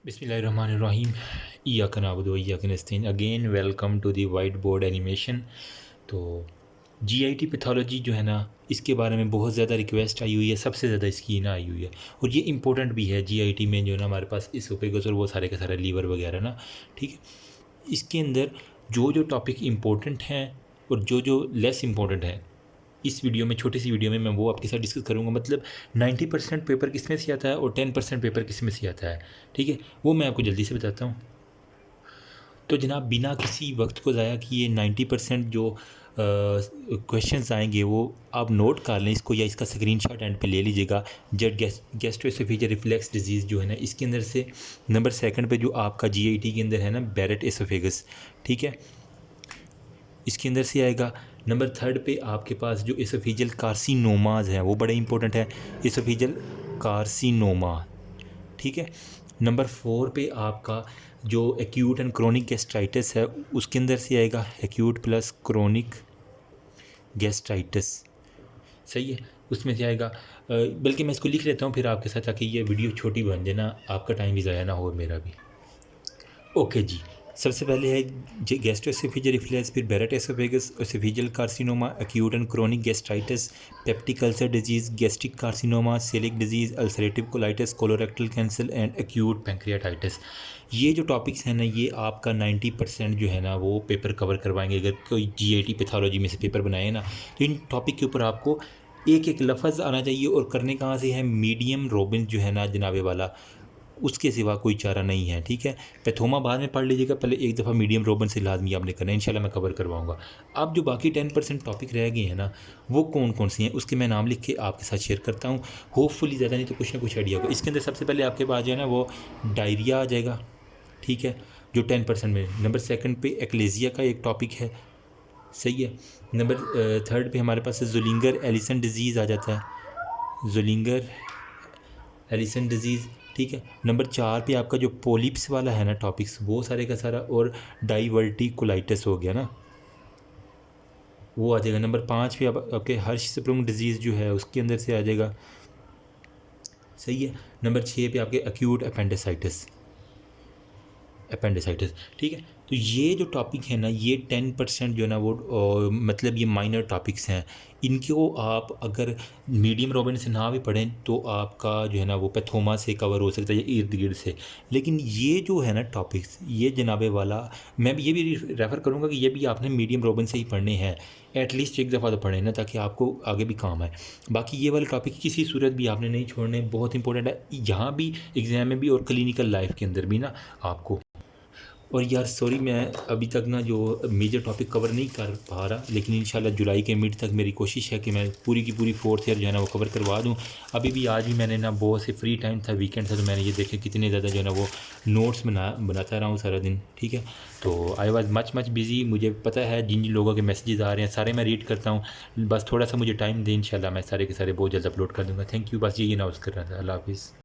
बिस्मिल्लाहिर्रहमानिर्रहीम। इय्याक नअबुदु व इय्याक नस्तईन। Again welcome to the whiteboard animation. तो जीआईटी पैथोलॉजी जो है ना, इसके बारे में बहुत ज़्यादा रिक्वेस्ट आई हुई है, सबसे ज़्यादा इसकी ना आई हुई है और ये इंपॉर्टेंट भी है। जीआईटी में जो है ना हमारे पास इसोफेगस और वो सारे का सारा लीवर वगैरह ना, ठीक है। इसके अंदर जो जो टॉपिक इम्पोर्टेंट हैं और जो जो लेस इम्पोर्टेंट है, इस वीडियो में, छोटी सी वीडियो में मैं वो आपके साथ डिस्कस करूँगा। मतलब 90% पेपर किस में से आता है और 10% पेपर किस में से आता है, ठीक है। वो मैं आपको जल्दी से बताता हूँ। तो जनाब, बिना किसी वक्त को ज़ाया किए 90% जो क्वेश्चंस आएंगे वो आप नोट कर लें इसको, या इसका स्क्रीनशॉट एंड पे ले लीजिएगा। जेड गैस्ट्रोएसोफेजियल रिफ्लेक्स डिजीज़ जो है ना, इसके अंदर से नंबर 2 पे जो आपका जीआईटी के अंदर है ना, बैरेट एसोफेगस, ठीक है, इसके अंदर से आएगा। नंबर 3 पे आपके पास जो एसोफेजियल कार्सिनोमाज हैं वो बड़े इंपॉर्टेंट है, एसोफेजियल कार्सिनोमा, ठीक है। नंबर 4 पे आपका जो एक्यूट एंड क्रोनिक गैस्ट्राइटिस है, उसके अंदर से आएगा एक्यूट प्लस क्रोनिक गैस्ट्राइटिस, सही है, उसमें से आएगा। बल्कि मैं इसको लिख लेता हूँ फिर आपके साथ, ताकि ये वीडियो छोटी बन जाए ना, आपका टाइम भी ज़ाया ना हो, मेरा भी। ओके जी, सबसे पहले है गैस्ट्रोएसोफेजियल रिफ्लक्स, फिर Barrett esophagus, esophageal carcinoma, acute and chronic gastritis, peptic ulcer disease, gastric carcinoma, celiac disease, ulcerative colitis, colorectal cancer and acute pancreatitis. ये जो टॉपिक्स हैं ना, ये आपका 90% जो है ना वो पेपर कवर करवाएंगे। अगर कोई जीआईटी पैथोलॉजी में से पेपर बनाए ना, तो इन टॉपिक के ऊपर आपको एक एक लफ्ज़ आना चाहिए। और करने कहाँ से है, मीडियम रॉबिन्स जो है ना जनाबे वाला, उसके सिवा कोई चारा नहीं है, ठीक है। पैथोमा बाद में पढ़ लीजिएगा, पहले एक दफ़ा मीडियम रोबन से लाजमी आपने करना है, इंशाल्लाह मैं कवर करवाऊंगा। अब जो बाकी 10% टॉपिक रह गए हैं ना, वो कौन कौन सी हैं उसके मैं नाम लिख के आपके साथ शेयर करता हूँ। होपफुली ज़्यादा नहीं तो कुछ ना कुछ आइडिया होगा। इसके अंदर सबसे पहले आपके पास जो है ना वो डायरिया आ जाएगा, ठीक है, जो 10% में। नंबर 2 पे एक्लेजिया का एक टॉपिक है, सही है। नंबर 3 पे हमारे पास जुलिंगर एलिसन डिजीज़ आ जाता है, जुलिंगर एलिसन डिजीज़, ठीक है। नंबर 4 पे आपका जो पोलिप्स वाला है ना टॉपिक्स, वो सारे का सारा, और डाइवर्टिकुलाइटिस हो गया ना, वो आ जाएगा। नंबर 5 पे आपके हर्ष स्प्रुंग डिजीज़ जो है उसके अंदर से आ जाएगा, सही है। नंबर 6 पे आपके एक्यूट अपेंडिसाइटिस, ठीक है। तो ये जो टॉपिक है ना, ये 10% जो है ना वो मतलब ये माइनर टॉपिक्स हैं। इनको आप अगर मीडियम रोबन से ना भी पढ़ें तो आपका जो है ना वो पैथोमा से कवर हो सकता है या इर्द गिर्द से। लेकिन ये जो है ना टॉपिक्स, ये जनाबे वाला मैं भी ये भी रेफ़र करूँगा कि ये भी आपने मीडियम रोबन से ही पढ़ने हैं। एटलीस्ट एक दफ़ा तो पढ़ें ना, ताकि आपको आगे भी काम आए। बाकी ये वाले टॉपिक किसी सूरत भी आपने नहीं छोड़ने, बहुत इंपॉर्टेंट है यहाँ भी, एग्ज़ाम में भी और क्लिनिकल लाइफ के अंदर भी ना आपको। और यार सॉरी, मैं अभी तक ना जो मेजर टॉपिक कवर नहीं कर पा रहा, लेकिन इंशाल्लाह जुलाई के मिड तक मेरी कोशिश है कि मैं पूरी की पूरी 4th ईयर जो है ना वो कवर करवा दूँ। अभी भी आज भी मैंने ना बहुत से फ्री टाइम था, वीकेंड था, तो मैंने ये देखे कितने ज़्यादा जो है ना वो नोट्स बनाता रहा हूँ सारा दिन, ठीक है। तो आई वॉज मच बिज़ी। मुझे पता है जिन जिन लोगों के मैसेजेस आ रहे हैं सारे मैं रीड करता हूँ, बस थोड़ा सा मुझे टाइम दें, इंशाल्लाह मैं सारे के सारे बहुत जल्द अपलोड कर दूँगा। थैंक यू, बस यही अनाउंस कर रहा था। अल्लाह हाफ़िज़।